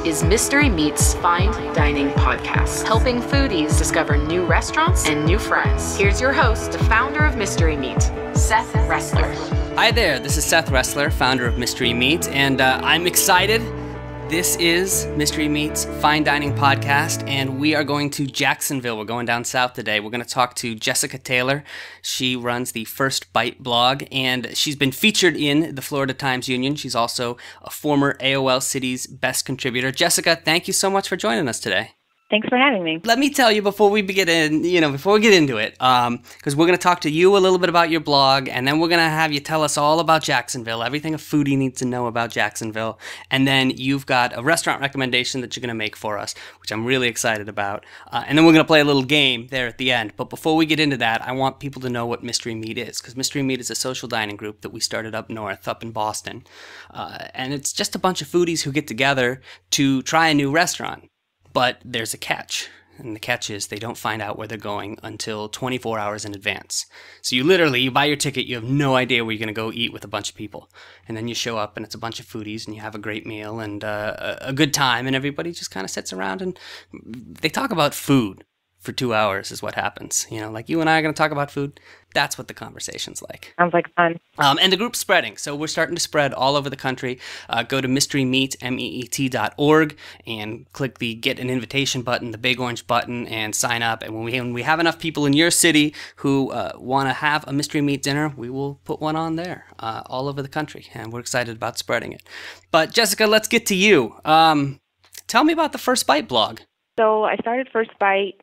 is Mystery Meat's Fine Dining podcast, helping foodies discover new restaurants and new friends. Here's your host, the founder of Mystery Meat, Seth Ressler. Hi there, this is Seth Ressler, founder of Mystery Meat, and I'm excited. This is Mystery Meat's Fine Dining podcast, and we are going to Jacksonville. We're going down south today. We're going to talk to Jessica Taylor. She runs the First Bite blog, and she's been featured in the Florida Times-Union. She's also a former AOL City's Best Contributor. Jessica, thank you so much for joining us today. Thanks for having me. Let me tell you before we get into it, because we're going to talk to you a little bit about your blog, and then we're going to have you tell us all about Jacksonville, everything a foodie needs to know about Jacksonville, and then you've got a restaurant recommendation that you're going to make for us, which I'm really excited about, and then we're going to play a little game there at the end. But before we get into that, I want people to know what Mystery Meat is, because Mystery Meat is a social dining group that we started up north, up in Boston, and it's just a bunch of foodies who get together to try a new restaurant. But there's a catch, and the catch is they don't find out where they're going until 24 hours in advance. So you buy your ticket, you have no idea where you're going to go eat with a bunch of people. And then you show up, and it's a bunch of foodies, and you have a great meal and a good time, and everybody just kind of sits around, and they talk about food for 2 hours is what happens. You know, like you and I are going to talk about food. That's what the conversation's like. Sounds like fun. And the group's spreading, so we're starting to spread all over the country. Go to mysterymeat.org and click the Get an Invitation button, the big orange button, and sign up. And when we have enough people in your city who want to have a Mystery Meat dinner, we will put one on there all over the country, and we're excited about spreading it. But Jessica, let's get to you. Tell me about the First Bite blog. So I started First Bite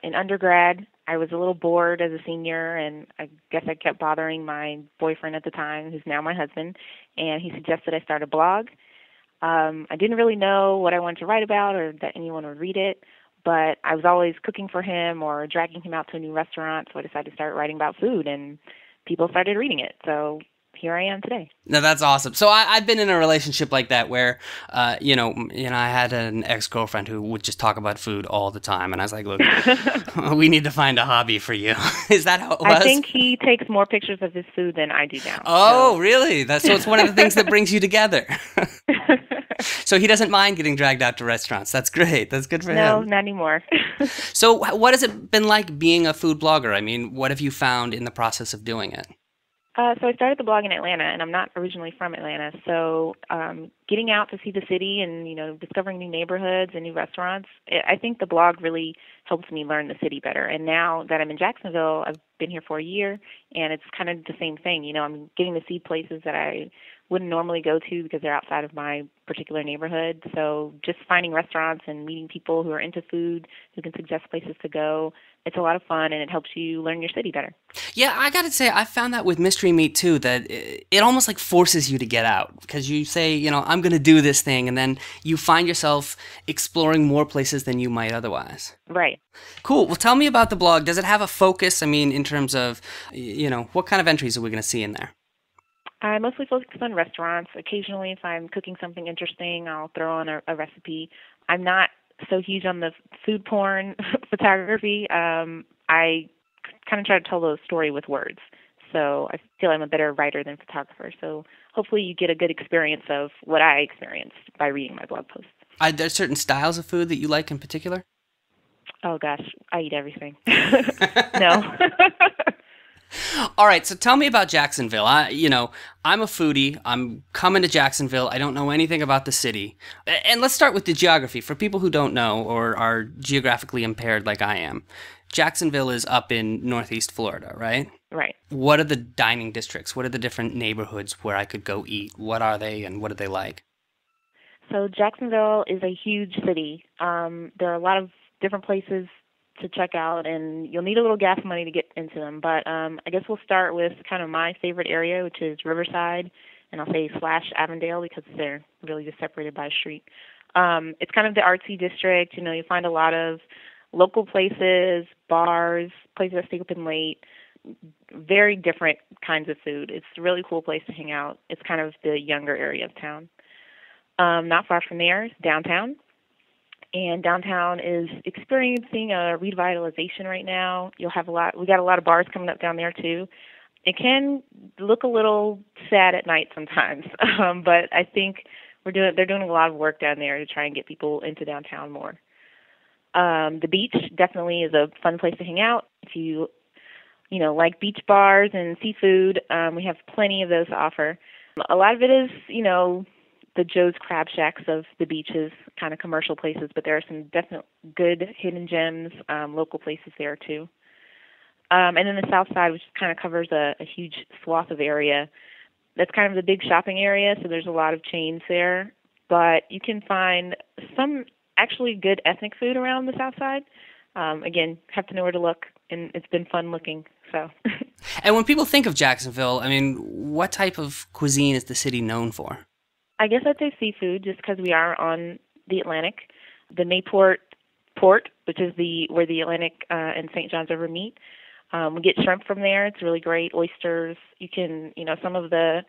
in undergrad. I was a little bored as a senior, and I guess I kept bothering my boyfriend at the time, who's now my husband, and he suggested I start a blog. I didn't really know what I wanted to write about or that anyone would read it, but I was always cooking for him or dragging him out to a new restaurant, so I decided to start writing about food, and people started reading it. So here I am today. No, that's awesome. So I've been in a relationship like that where, I had an ex-girlfriend who would just talk about food all the time. And I was like, look, we need to find a hobby for you. Is that how it was? I think he takes more pictures of his food than I do now. Oh, so. Really? So it's one of the things that brings you together. So he doesn't mind getting dragged out to restaurants. That's great. That's good for him. No, not anymore. So what has it been like being a food blogger? I mean, what have you found in the process of doing it? So I started the blog in Atlanta, and I'm not originally from Atlanta. So getting out to see the city and, discovering new neighborhoods and new restaurants, I think the blog really helps me learn the city better. And now that I'm in Jacksonville, I've been here for a year, and it's kind of the same thing. I'm getting to see places that I wouldn't normally go to because they're outside of my particular neighborhood. So just finding restaurants and meeting people who are into food, who can suggest places to go, it's a lot of fun, and it helps you learn your city better. Yeah, I got to say, I found that with Mystery Meat, too, that it almost like forces you to get out because you say, I'm going to do this thing, and then you find yourself exploring more places than you might otherwise. Right. Cool. Well, tell me about the blog. Does it have a focus? I mean, in terms of, what kind of entries are we going to see in there? I mostly focus on restaurants. Occasionally, if I'm cooking something interesting, I'll throw on a recipe. I'm not so huge on the food porn photography. I kind of try to tell the story with words. So I feel I'm a better writer than photographer. So hopefully you get a good experience of what I experienced by reading my blog posts. Are there certain styles of food that you like in particular? Oh, gosh, I eat everything. No. All right, so tell me about Jacksonville. I'm a foodie. I'm coming to Jacksonville. I don't know anything about the city. And let's start with the geography. For people who don't know or are geographically impaired like I am, Jacksonville is up in northeast Florida, right? Right. What are the dining districts? What are the different neighborhoods where I could go eat? What are they and what are they like? So Jacksonville is a huge city. There are a lot of different places to check out, and you'll need a little gas money to get into them. But I guess we'll start with kind of my favorite area, which is Riverside, and I'll say / Avondale because they're really just separated by a street. It's kind of the artsy district. You find a lot of local places, bars, places that stay open late, very different kinds of food. It's a really cool place to hang out. It's kind of the younger area of town. Not far from there is downtown. And downtown is experiencing a revitalization right now. We got a lot of bars coming up down there too. It can look a little sad at night sometimes, but I think they're doing a lot of work down there to try and get people into downtown more. The beach definitely is a fun place to hang out. If you like beach bars and seafood, we have plenty of those to offer. A lot of it is, the Joe's Crab Shacks of the beaches, kind of commercial places, but there are some definite good hidden gems, local places there too. And then the south side, which kind of covers a huge swath of area, that's kind of the big shopping area, so there's a lot of chains there. But you can find some actually good ethnic food around the south side. Again, have to know where to look, and it's been fun looking. So. And when people think of Jacksonville, I mean, what type of cuisine is the city known for? I guess I'd say seafood, just because we are on the Atlantic. The Mayport Port, which is where the Atlantic and St. Johns River meet. We get shrimp from there. It's really great. Oysters. You can, some of the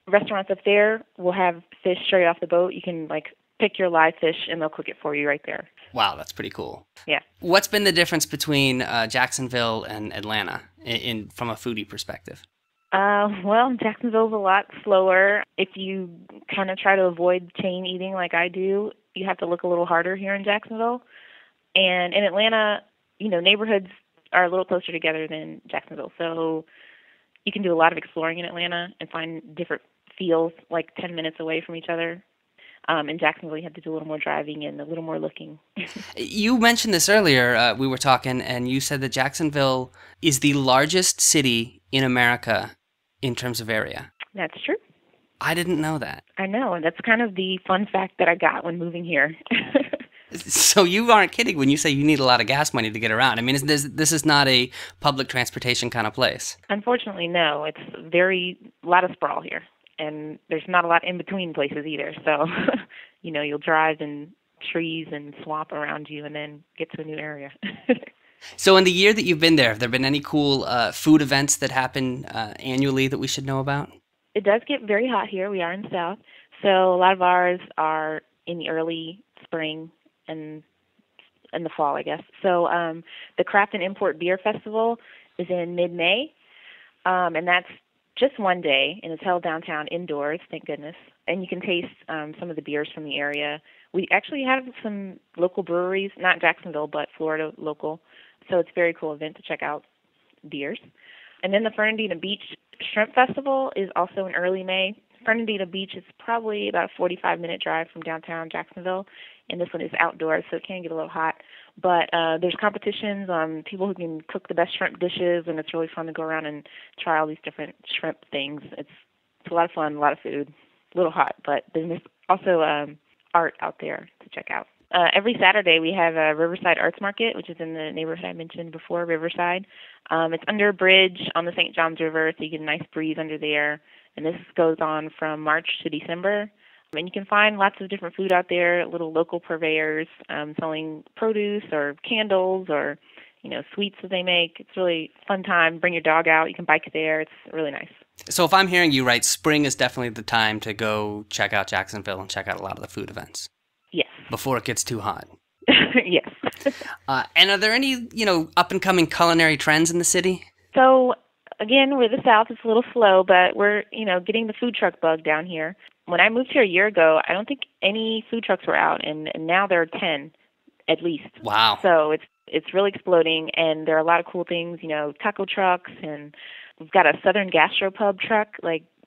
restaurants up there will have fish straight off the boat. You can, pick your live fish, and they'll cook it for you right there. Wow, that's pretty cool. Yeah. What's been the difference between Jacksonville and Atlanta from a foodie perspective? Well, Jacksonville's a lot slower. If you kind of try to avoid chain eating like I do, you have to look a little harder here in Jacksonville. And in Atlanta, neighborhoods are a little closer together than Jacksonville. So you can do a lot of exploring in Atlanta and find different feels 10 minutes away from each other. In Jacksonville, you have to do a little more driving and a little more looking. You mentioned this earlier. We were talking, and you said that Jacksonville is the largest city in America in terms of area. That's true. I didn't know that. I know, and that's kind of the fun fact that I got when moving here. So you aren't kidding when you say you need a lot of gas money to get around. I mean, this is not a public transportation kind of place. Unfortunately, no. It's a lot of sprawl here. And there's not a lot in between places either. So, you'll drive in trees and swamp around you and then get to a new area. So in the year that you've been there, have there been any cool food events that happen annually that we should know about? It does get very hot here. We are in the South. So a lot of ours are in the early spring and in the fall, I guess. So the Craft and Import Beer Festival is in mid-May, and that's just one day, and it's held downtown indoors, thank goodness. And you can taste some of the beers from the area. We actually have some local breweries, not Jacksonville, but Florida local. So it's a very cool event to check out beers. And then the Fernandina Beach Shrimp Festival is also in early May. Fernandina Beach is probably about a 45-minute drive from downtown Jacksonville, and this one is outdoors, so it can get a little hot. But there's competitions on people who can cook the best shrimp dishes, and it's really fun to go around and try all these different shrimp things. It's a lot of fun, a lot of food, a little hot, but there's also art out there to check out. Every Saturday we have a Riverside Arts Market, which is in the neighborhood I mentioned before, Riverside. It's under a bridge on the St. Johns River, so you get a nice breeze under there. And this goes on from March to December. And you can find lots of different food out there, little local purveyors selling produce or candles or, sweets that they make. It's really a fun time. Bring your dog out. You can bike there. It's really nice. So if I'm hearing you right, spring is definitely the time to go check out Jacksonville and check out a lot of the food events. Yes. Before it gets too hot. Yes. And are there any, up-and-coming culinary trends in the city? So, again, we're the South. It's a little slow, but we're, getting the food truck bug down here. When I moved here a year ago, I don't think any food trucks were out, and now there are 10 at least. Wow. So it's really exploding, and there are a lot of cool things, taco trucks, and we've got a Southern Gastropub truck.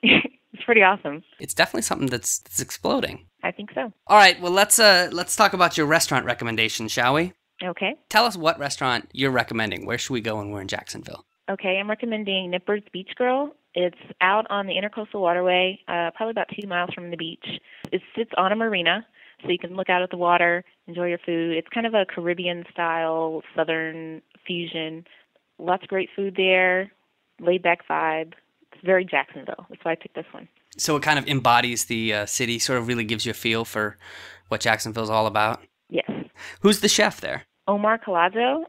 It's pretty awesome. It's definitely something that's exploding. I think so. All right, well, let's talk about your restaurant recommendations, shall we? Okay. Tell us what restaurant you're recommending. Where should we go when we're in Jacksonville? Okay, I'm recommending Nipper's Beach Grill. It's out on the Intercoastal Waterway, probably about 2 miles from the beach. It sits on a marina, so you can look out at the water, enjoy your food. It's kind of a Caribbean-style, Southern fusion. Lots of great food there, laid-back vibe. It's very Jacksonville. That's why I picked this one. So it kind of embodies the city, sort of really gives you a feel for what Jacksonville's all about? Yes. Who's the chef there? Omar Colazo.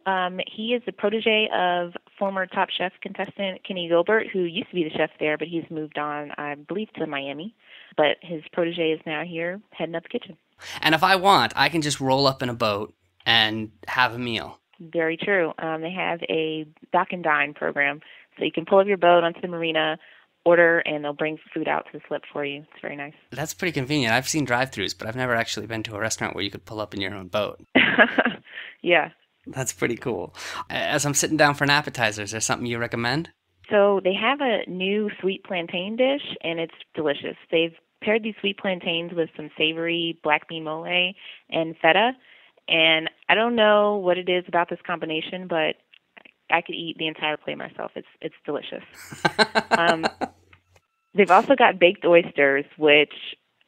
He is the protege of former Top Chef contestant Kenny Gilbert, who used to be the chef there, but he's moved on, I believe, to Miami. But his protege is now here heading up the kitchen. And if I want, I can just roll up in a boat and have a meal. Very true. They have a dock and dine program. So you can pull up your boat onto the marina, order, and they'll bring food out to the slip for you. It's very nice. That's pretty convenient. I've seen drive-thrus, but I've never actually been to a restaurant where you could pull up in your own boat. Yeah. That's pretty cool. As I'm sitting down for an appetizer, is there something you recommend? So they have a new sweet plantain dish, and it's delicious. They've paired these sweet plantains with some savory black bean mole and feta. And I don't know what it is about this combination, but I could eat the entire plate myself. It's delicious. They've also got baked oysters, which,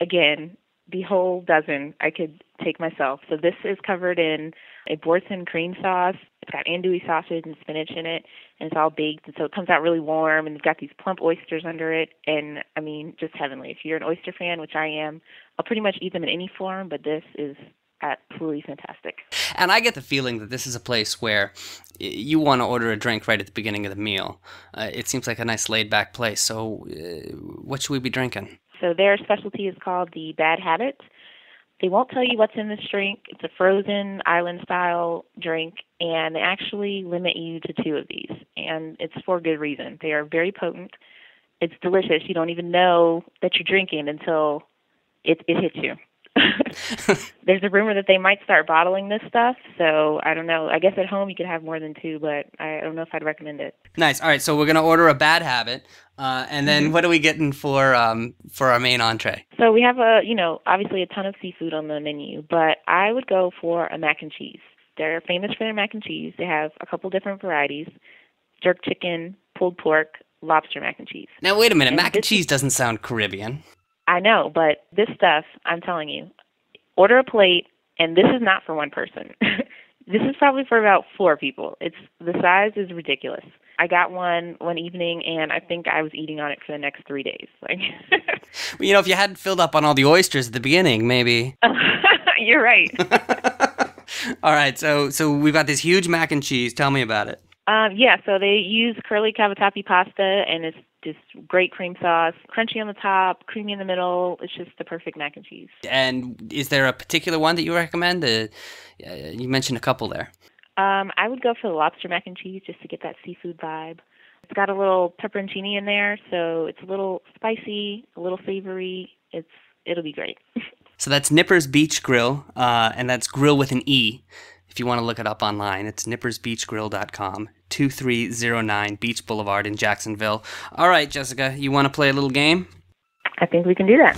again, the whole dozen I could take myself. So this is covered in a Boursin cream sauce. It's got andouille sausage and spinach in it, and it's all baked, and so it comes out really warm, and they've got these plump oysters under it, and, I mean, just heavenly. If you're an oyster fan, which I am, I'll pretty much eat them in any form, but this is absolutely fantastic. And I get the feeling that this is a place where you want to order a drink right at the beginning of the meal. It seems like a nice laid-back place, so what should we be drinking? So their specialty is called the Bad Habit. They won't tell you what's in this drink. It's a frozen island-style drink, and they actually limit you to 2 of these, and it's for good reason. They are very potent. It's delicious. You don't even know that you're drinking until it hits you. There's a rumor that they might start bottling this stuff, so I don't know. I guess at home you could have more than 2, but I don't know if I'd recommend it. Nice. All right, so we're going to order a Bad Habit, and then what are we getting for our main entree? So we have obviously a ton of seafood on the menu, but I would go for a mac and cheese. They're famous for their mac and cheese. They have a couple different varieties: jerk chicken, pulled pork, lobster mac and cheese. Now, wait a minute. Mac and cheese doesn't sound Caribbean. I know, but this stuff, I'm telling you, order a plate, and this is not for one person. This is probably for about 4 people. The size is ridiculous. I got one evening, and I think I was eating on it for the next 3 days. Well, if you hadn't filled up on all the oysters at the beginning, maybe. You're right. All right, so we've got this huge mac and cheese. Tell me about it. So they use curly cavatappi pasta, and it's just great cream sauce, crunchy on the top, creamy in the middle. It's just the perfect mac and cheese. And is there a particular one that you recommend? You mentioned a couple there. I would go for the lobster mac and cheese just to get that seafood vibe. It's got a little pepperoncini in there, so it's a little spicy, a little savory. It'll be great. So that's Nippers Beach Grill, and that's grill with an E. If you want to look it up online, it's nippersbeachgrill.com, 2309 Beach Boulevard in Jacksonville. All right, Jessica, you want to play a little game? I think we can do that.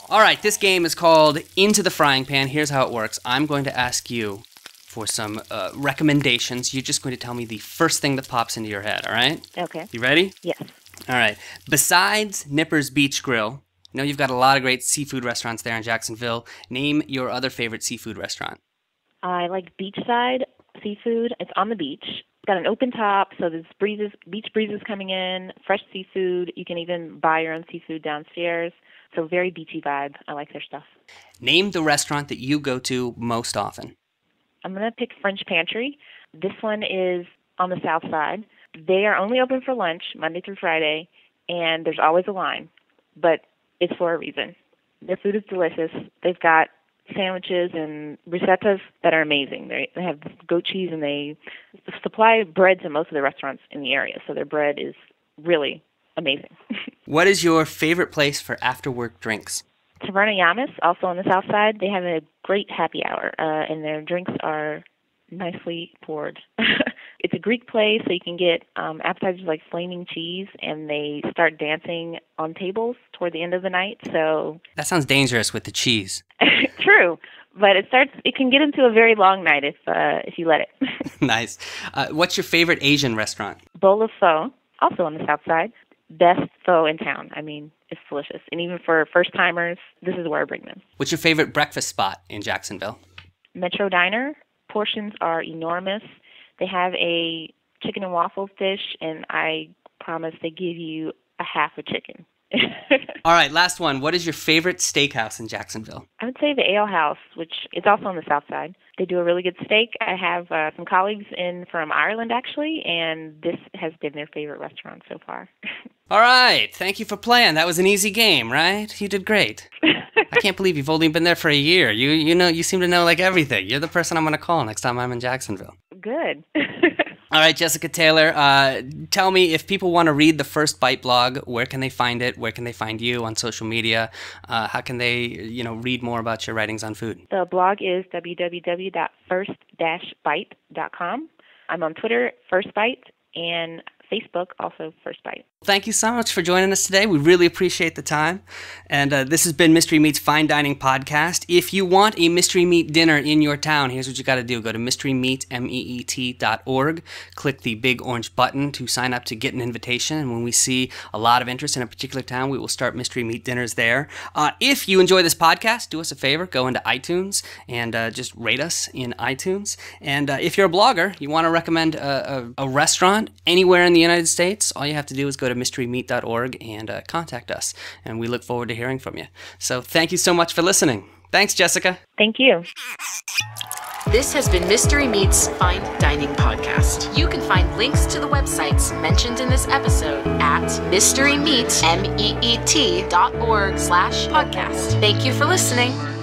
All right, this game is called Into the Frying Pan. Here's how it works. I'm going to ask you for some recommendations. You're just going to tell me the first thing that pops into your head, all right? Okay. You ready? Yes. All right. Besides Nippers Beach Grill, you've got a lot of great seafood restaurants there in Jacksonville. Name your other favorite seafood restaurant. I like beachside seafood. It's on the beach. It's got an open top, so there's beach breezes coming in, fresh seafood. You can even buy your own seafood downstairs. So very beachy vibe. I like their stuff. Name the restaurant that you go to most often. I'm going to pick French Pantry. This one is on the south side. They are only open for lunch, Monday through Friday, and there's always a line. But it's for a reason. Their food is delicious. They've got sandwiches and bruschettas that are amazing. They have goat cheese, and they supply bread to most of the restaurants in the area, so their bread is really amazing. What is your favorite place for after-work drinks? Taverna Yamas, also on the south side. They have a great happy hour, and their drinks are nicely poured. It's a Greek place, so you can get appetizers like flaming cheese, and they start dancing on tables toward the end of the night. So that sounds dangerous with the cheese. True, but it can get into a very long night if you let it. Nice. What's your favorite Asian restaurant? Bowl of Pho, also on the south side. Best pho in town. I mean, it's delicious. And even for first-timers, this is where I bring them. What's your favorite breakfast spot in Jacksonville? Metro Diner. Portions are enormous. They have a chicken and waffles dish, and I promise they give you a half a chicken. All right, last one. What is your favorite steakhouse in Jacksonville? I would say the Ale House, which is also on the south side. They do a really good steak. I have some colleagues from Ireland, actually, and this has been their favorite restaurant so far. All right. Thank you for playing. That was an easy game, right? You did great. I can't believe you've only been there for a year. You seem to know like everything. You're the person I'm going to call next time I'm in Jacksonville. Good. All right, Jessica Taylor, tell me, if people want to read the First Bite blog, where can they find it? Where can they find you on social media? How can they, read more about your writings on food? The blog is www.first-bite.com. I'm on Twitter, First Bite, and Facebook, also First Bite. Thank you so much for joining us today. We really appreciate the time. And this has been Mystery Meat's Fine Dining Podcast. If you want a Mystery Meat dinner in your town, here's what you got to do. Go to mysterymeat.org. Click the big orange button to sign up to get an invitation. And when we see a lot of interest in a particular town, we will start Mystery Meat dinners there. If you enjoy this podcast, do us a favor. Go into iTunes and just rate us in iTunes. And if you're a blogger, you want to recommend a restaurant anywhere in the United States, all you have to do is go to mysterymeat.org and contact us. And we look forward to hearing from you. So thank you so much for listening. Thanks, Jessica. Thank you. This has been Mystery Meat's Fine Dining Podcast. You can find links to the websites mentioned in this episode at mysterymeat.org/podcast. Thank you for listening.